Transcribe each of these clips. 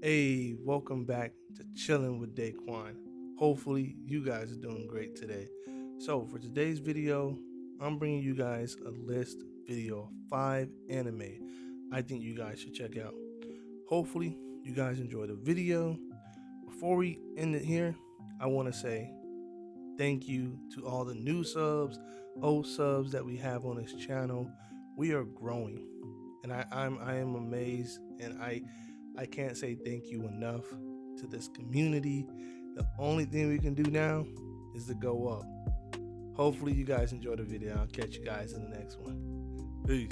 Hey, welcome back to Chilling with Daquan. Hopefully, you guys are doing great today. So, for today's video, I'm bringing you guys a list video of 5 anime I think you guys should check out. Hopefully, you guys enjoy the video. Before we end it here, I want to say thank you to all the new subs, old subs that we have on this channel. We are growing, and I am amazed, and I can't say thank you enough to this community. The only thing we can do now is to go up. Hopefully, you guys enjoy the video. I'll catch you guys in the next one. Peace.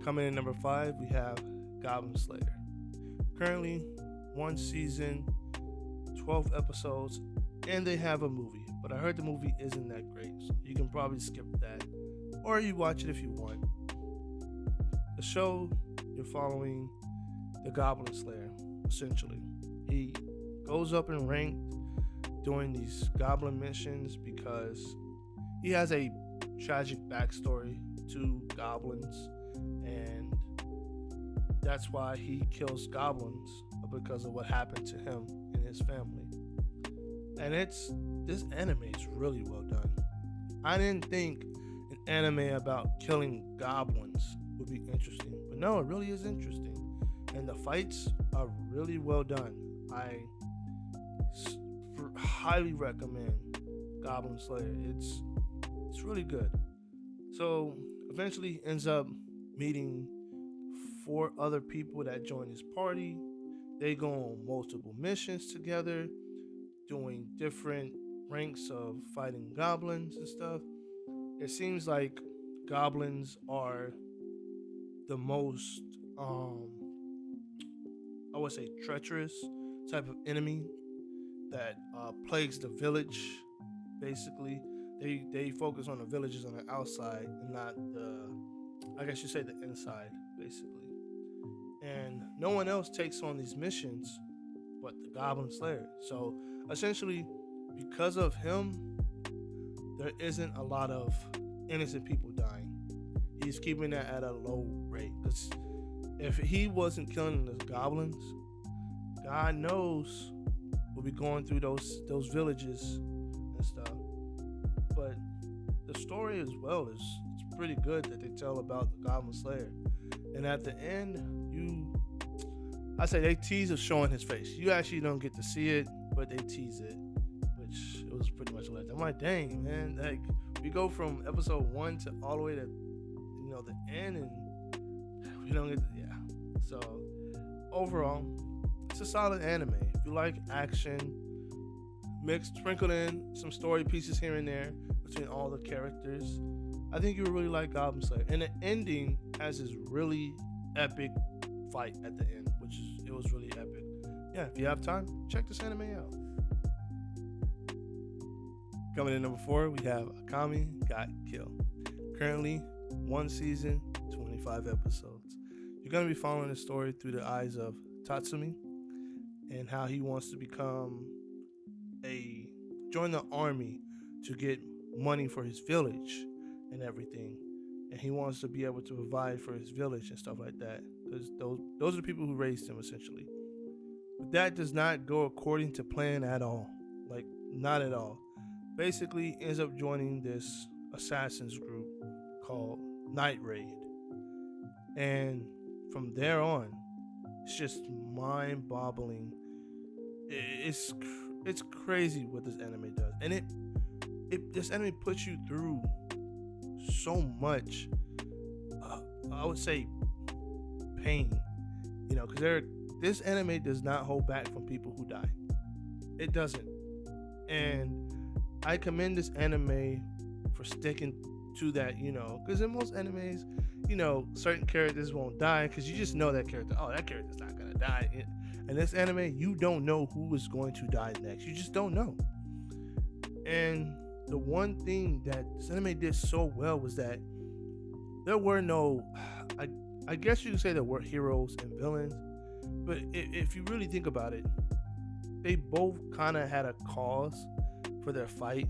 Coming in number 5, we have Goblin Slayer. Currently, 1 season, 12 episodes, and they have a movie. But I heard the movie isn't that great, so you can probably skip that. Or you watch it if you want. The show, you're following the Goblin Slayer, essentially. He goes up in rank doing these goblin missions because he has a tragic backstory to goblins, and that's why he kills goblins, because of what happened to him and his family. And this anime is really well done. I didn't think an anime about killing goblins would be interesting, but no, it really is interesting. And the fights are really well done. I highly recommend Goblin Slayer. It's really good. So eventually ends up meeting 4 other people that join his party. They go on multiple missions together, doing different ranks of fighting goblins and stuff. It seems like goblins are the most I would say treacherous type of enemy that plagues the village. Basically, they focus on the villages on the outside and not the, I guess you say, the inside, basically. And no one else takes on these missions but the Goblin Slayer. So essentially, because of him, there isn't a lot of innocent people dying. He's keeping that at a low rate. Because if he wasn't killing the goblins, God knows we'll be going through those villages and stuff. But the story as well is it's pretty good that they tell about the Goblin Slayer. And at the end, I say they tease of showing his face. You actually don't get to see it, but they tease it, which it was pretty much like, I'm like, dang, man, like we go from episode 1 to all the way to the end, and we don't get yeah. So overall, it's a solid anime. If you like action, mixed, sprinkled in some story pieces here and there between all the characters, I think you would really like Goblin Slayer. And the ending has this really epic fight at the end, it was really epic. Yeah, if you have time, check this anime out. Coming in number 4, we have Akami Got Kill. Currently, 1 season, 25 episodes. You're going to be following the story through the eyes of Tatsumi and how he wants to join the army to get money for his village and everything. And he wants to be able to provide for his village and stuff like that, because those are the people who raised him, essentially. But that does not go according to plan at all. Like, not at all. Basically, ends up joining this assassins group called Night Raid. And from there on, it's just mind-boggling. It's crazy what this anime does. And this anime puts you through so much, I would say, pain, because this anime does not hold back from people who die. It doesn't. And I commend this anime for sticking to that, because in most animes, certain characters won't die because you just know that character, that character's not gonna die. In this anime, you don't know who is going to die next. You just don't know. And the one thing that this anime did so well was that there were no, I guess you could say there were heroes and villains, but if you really think about it, they both kind of had a cause for their fight,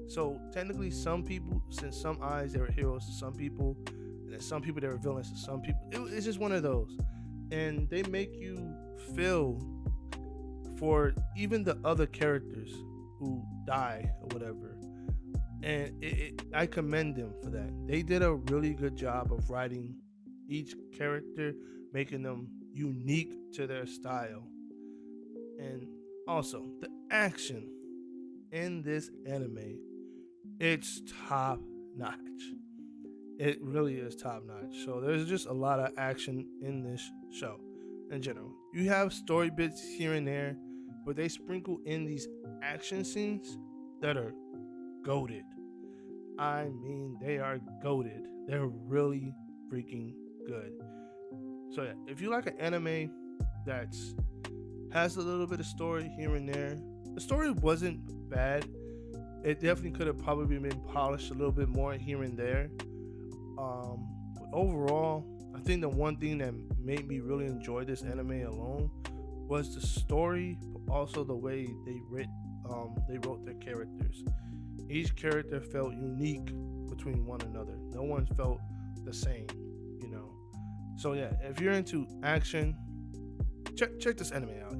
So technically, some people, in some eyes, they were heroes to some people, and and some people they were villains to some people. It's just one of those, and they make you feel for even the other characters who die or whatever. And I commend them for that. They did a really good job of writing each character, making them unique to their style. And also, the action in this anime, it's top notch. It really is top notch. So there's just a lot of action in this show in general. You have story bits here and there, but they sprinkle in these action scenes that are goated. I mean, they are goated. They're really freaking good. So yeah, if you like an anime that's has a little bit of story here and there, the story wasn't bad. It definitely could have probably been polished a little bit more here and there. But overall, I think the one thing that made me really enjoy this anime alone was the story, but also the way they wrote their characters. Each character felt unique between one another. No one felt the same, you know. So yeah, if you're into action, check this anime out.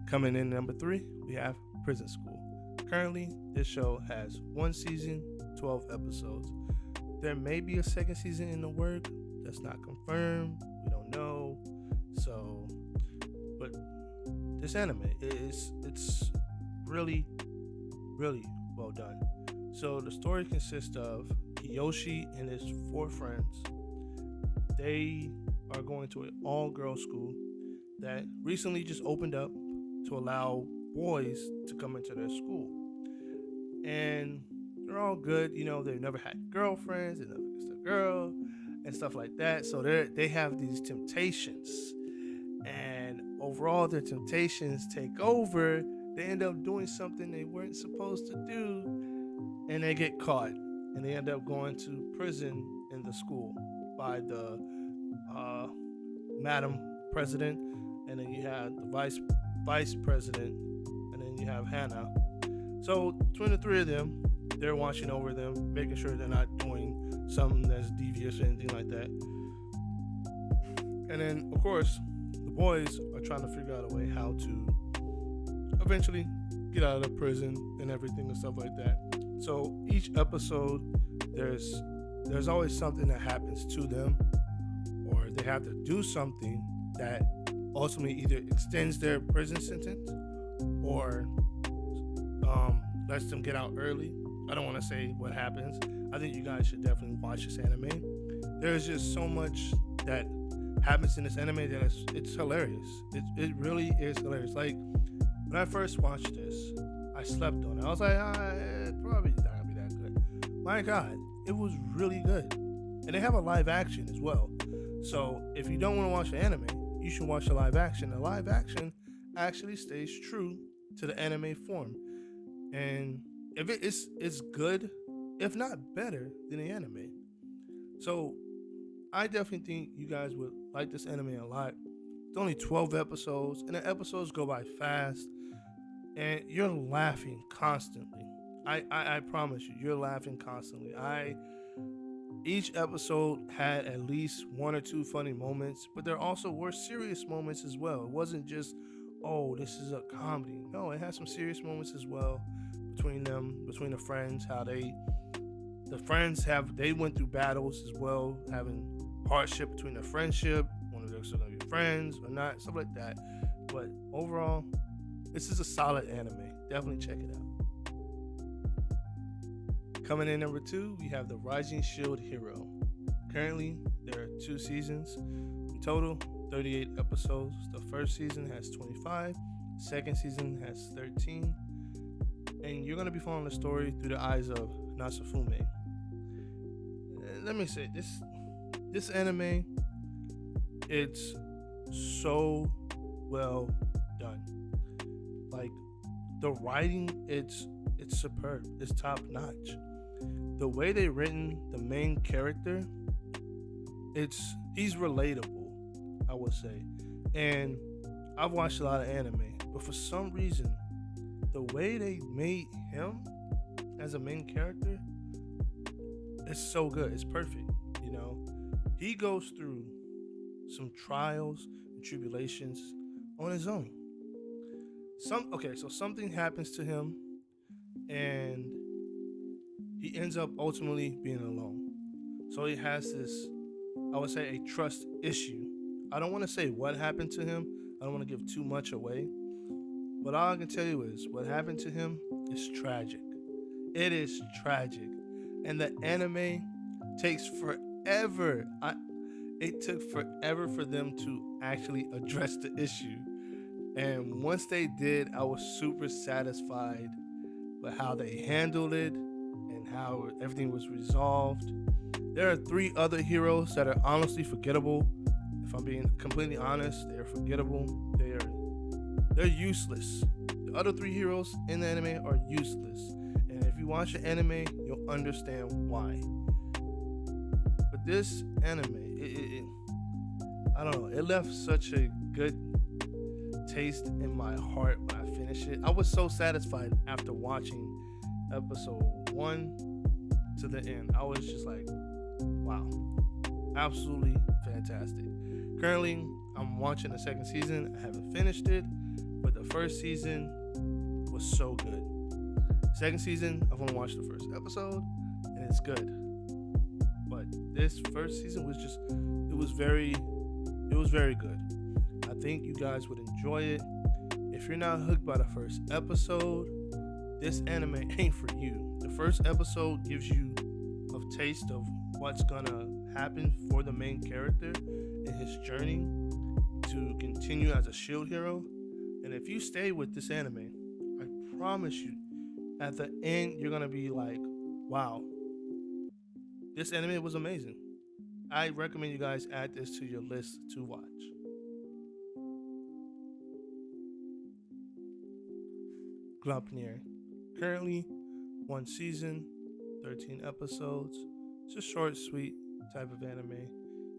Coming in number 3, we have Prison School. Currently, this show has 1 season, 12 episodes. There may be a second season in the work. That's not confirmed. We don't know. So, but this anime it's really, really well done. So the story consists of Kiyoshi and his 4 friends. They are going to an all-girls school that recently just opened up to allow boys to come into their school. And they're all good, you know, they've never had girlfriends, they never kissed a girl, and stuff like that. So they have these temptations. And overall their temptations take over. They end up doing something they weren't supposed to do, and they get caught. And they end up going to prison in the school by the Madam President, and then you have the Vice President, and then you have Hannah. So between the 3 of them, they're watching over them, making sure they're not doing something that's devious or anything like that. And then, of course, the boys are trying to figure out a way how to eventually get out of the prison and everything and stuff like that. So each episode, there's always something that happens to them, or they have to do something that ultimately either extends their prison sentence or lets them get out early. I don't want to say what happens. I think you guys should definitely watch this anime. There's just so much that happens in this anime that it's hilarious. It really is hilarious. Like, when I first watched this, I slept on it. I was like, it probably not gonna be that good. My God, it was really good. And they have a live action as well. So if you don't want to watch the anime, you should watch the live action. The live action actually stays true to the anime form. And if it's good, if not better than the anime. So I definitely think you guys would like this anime a lot. It's only 12 episodes, and the episodes go by fast, and you're laughing constantly. I promise you're laughing constantly. Each episode had at least 1 or 2 funny moments, but there also were serious moments as well. It wasn't just, oh, this is a comedy. No, it had some serious moments as well between them, between the friends, how they went through battles as well, having hardship between their friendship, whether they're still gonna be friends or not, stuff like that. But overall, this is a solid anime. Definitely check it out. Coming in number 2, we have the Rising Shield Hero. Currently, there are 2 seasons. In total, 38 episodes. The first season has 25. Second season has 13. And you're going to be following the story through the eyes of Nasafume. Let me say, this anime, it's so well done. Like, the writing, it's superb. It's top notch. The way they written the main character, he's relatable, I would say. And I've watched a lot of anime, but for some reason, the way they made him as a main character, It's so good. It's perfect. You know, he goes through some trials and tribulations on his own. So something happens to him, and he ends up ultimately being alone. So he has this, I would say, a trust issue. I don't want to say what happened to him. I don't want to give too much away. But all I can tell you is what happened to him is tragic. It is tragic. And the anime takes forever. It took forever for them to actually address the issue. And once they did, I was super satisfied with how they handled it and how everything was resolved. There are three other heroes that are honestly forgettable. If I'm being completely honest, they're forgettable. They're useless. The other three heroes in the anime are useless. And if you watch the anime, you'll understand why. But this anime, I don't know, it left such a good taste in my heart when I finished it. I was so satisfied after watching episode 1 to the end. I was just like, wow, absolutely fantastic. Currently, I'm watching the second season. I haven't finished it, but the first season was so good. Second season, I've only watched the first episode, and it's good. But this first season was very good. I think you guys would enjoy it. If you're not hooked by the first episode, this anime ain't for you. The first episode gives you a taste of what's gonna happen for the main character in his journey to continue as a shield hero. And if you stay with this anime, I promise you, at the end, you're gonna be like, wow, this anime was amazing. I recommend you guys add this to your list to watch. Goblin Slayer. Currently, 1 season, 13 episodes. It's a short, sweet type of anime.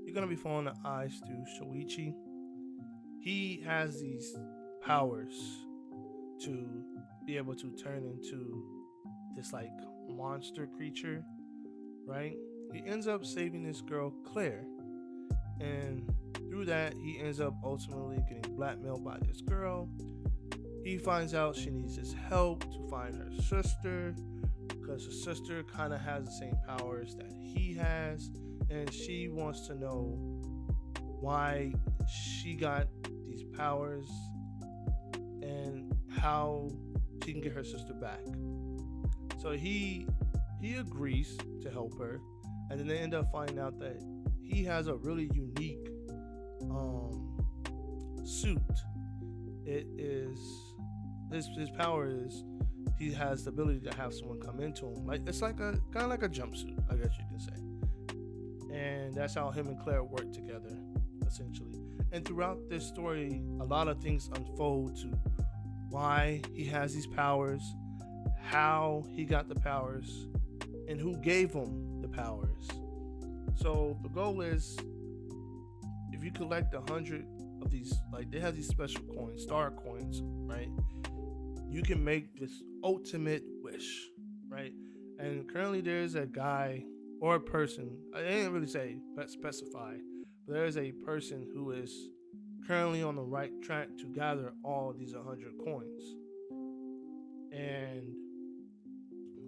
You're gonna be following the eyes through Shoichi. He has these powers to be able to turn into this like monster creature, right? He ends up saving this girl Claire, and through that he ends up ultimately getting blackmailed by this girl. He finds out she needs his help to find her sister, because her sister kind of has the same powers that he has, and she wants to know why she got these powers and how she can get her sister back. So he agrees to help her, and then they end up finding out that he has a really unique suit. It is his power is he has the ability to have someone come into him. Like it's like a kind of like a jumpsuit, I guess you can say. And that's how him and Claire work together, essentially. And throughout this story, a lot of things unfold to why he has these powers, how he got the powers, and who gave him the powers. So the goal is, if you collect 100 of these, like they have these special coins, star coins, right? You can make this ultimate wish, right? And currently there's a guy or a person, I didn't really say, but specify, but there is a person who is currently on the right track to gather all these 100 coins. And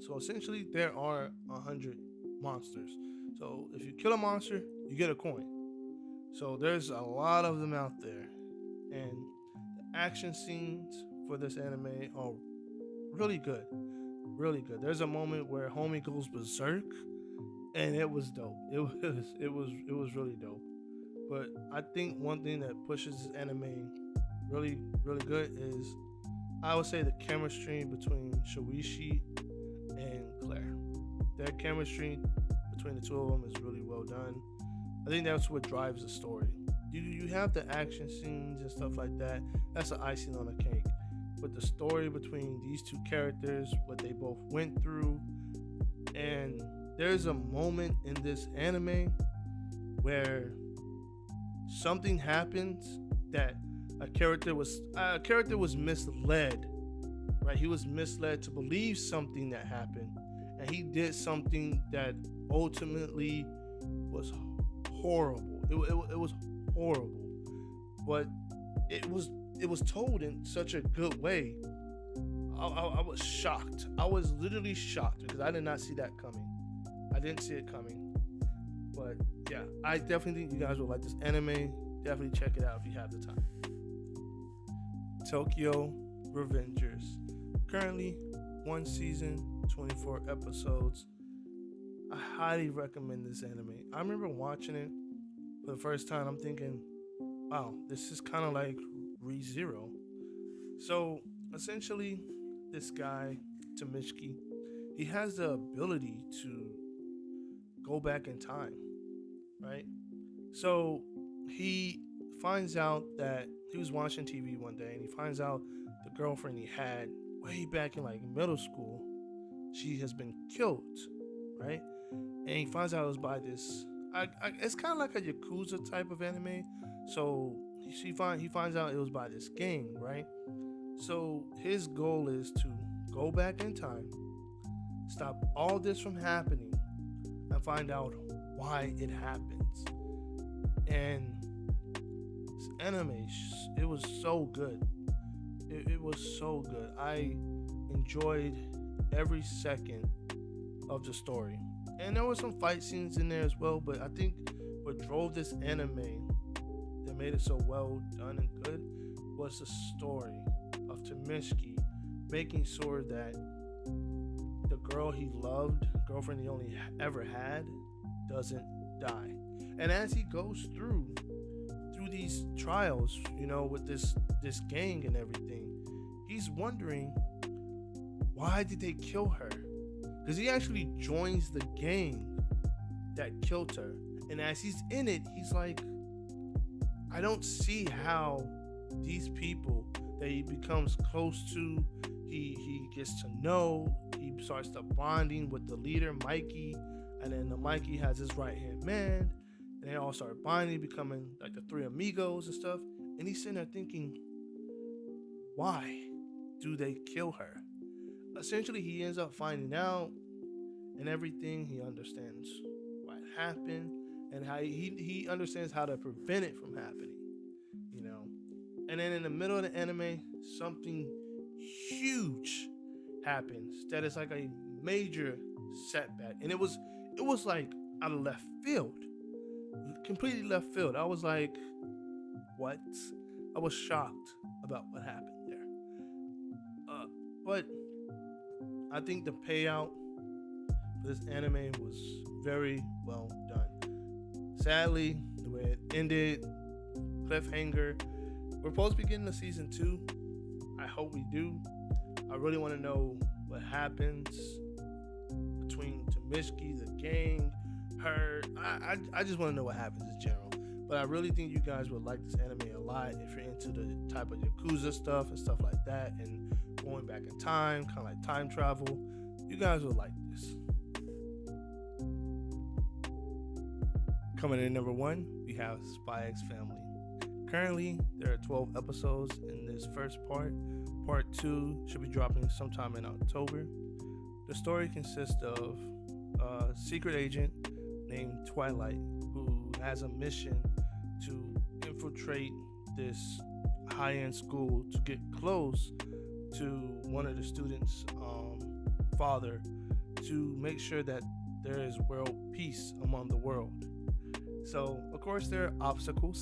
so essentially there are 100 monsters. So if you kill a monster, you get a coin. So there's a lot of them out there. And the action scenes for this anime are really good. Really good. There's a moment where homie goes berserk, and it was dope. It was really dope. But I think one thing that pushes this anime really, really good is, I would say, the chemistry between Shoichi and Claire. Their chemistry between the two of them is really well done. I think that's what drives the story. You have the action scenes and stuff like that. That's the icing on the cake. But the story between these two characters, what they both went through, and there's a moment in this anime where something happens that a character was misled, right? He was misled to believe something that happened, and he did something that ultimately was horrible. It was horrible, but it was told in such a good way. I was shocked. I was literally shocked because I did not see that coming. I didn't see it coming. But yeah, I definitely think you guys will like this anime. Definitely check it out if you have the time. Tokyo Revengers. Currently, 1 season, 24 episodes. I highly recommend this anime. I remember watching it for the first time. I'm thinking, wow, this is kind of like ReZero. So essentially, this guy, Tamishiki, he has the ability to go back in time, right? So he finds out that he was watching TV one day and he finds out the girlfriend he had way back in like middle school, she has been killed, right? And he finds out it was by this, it's kind of like a Yakuza type of anime. So he finds out it was by this gang, right? So his goal is to go back in time, stop all this from happening, and find out why it happens. And this anime, it was so good. It was so good. I enjoyed every second of the story. And there were some fight scenes in there as well, but I think what drove this anime that made it so well done and good was the story of Tamishiki making sure that the girl he loved, girlfriend he only ever had, doesn't die. And as he goes through these trials, with this gang and everything, he's wondering, why did they kill her? Because he actually joins the gang that killed her. And as he's in it, he's like, I don't see how these people that he becomes close to, he gets to know, he starts to bonding with the leader, Mikey, and then the Mikey has his right-hand man, and they all start bonding, becoming like the three amigos and stuff. And he's sitting there thinking, why do they kill her? Essentially, he ends up finding out and everything. He understands what happened and how he understands how to prevent it from happening, And then in the middle of the anime, something huge happens that is like a major setback. And it was like out of left field, completely left field. I was like, what? I was shocked about what happened there. But I think the payout for this anime was very well done. Sadly, the way it ended, cliffhanger. We're supposed to be getting to season 2. I hope we do. I really want to know what happens between Tamishiki, the gang, her. I just want to know what happens in general. But I really think you guys would like this anime a lot if you're into the type of Yakuza stuff and stuff like that, and going back in time, kind of like time travel. You guys would like this. Coming in number 1, we have Spy X Family. Currently, there are 12 episodes in this first part. Part 2 should be dropping sometime in October. The story consists of a secret agent named Twilight who has a mission to infiltrate this high-end school to get close to one of the students' father to make sure that there is world peace among the world. So, of course, there are obstacles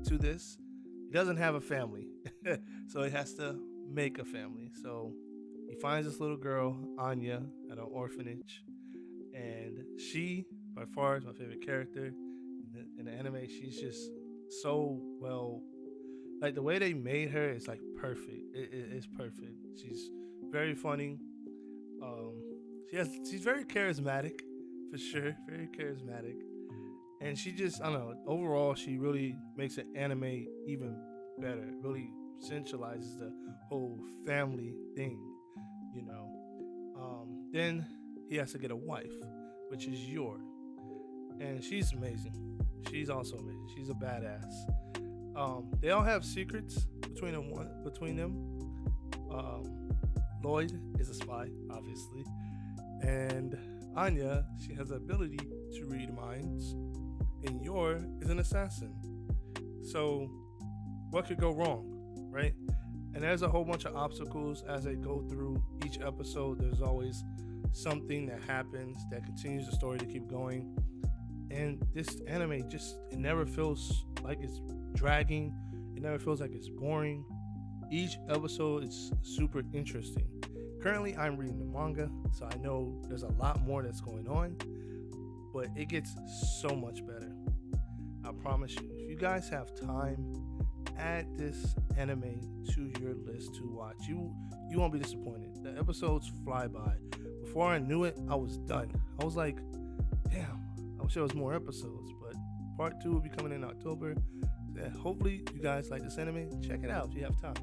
to this. He doesn't have a family, so he has to make a family. So he finds this little girl, Anya, at an orphanage, and she, by far, is my favorite character in the anime. She's just so well, like the way they made her is like perfect. It's perfect. She's very funny. She's very charismatic, for sure. Very charismatic. And she just, I don't know, overall, she really makes an anime even better. It really centralizes the whole family thing, Then he has to get a wife, which is Yor. And she's amazing. She's also amazing. She's a badass. They all have secrets between them. Lloyd is a spy, obviously. And Anya, she has the ability to read minds, and Yor is an assassin. So, what could go wrong, right? And there's a whole bunch of obstacles as they go through each episode. There's always something that happens that continues the story to keep going. And this anime just, it never feels like it's dragging. It never feels like it's boring. Each episode is super interesting. Currently, I'm reading the manga, so I know there's a lot more that's going on, but it gets so much better. I promise you, if you guys have time, add this anime to your list to watch. You won't be disappointed. The episodes fly by. Before I knew it, I was done. I was like, damn, I wish there was more episodes, but part 2 will be coming in October. Yeah, hopefully you guys like this anime. Check it out if you have time.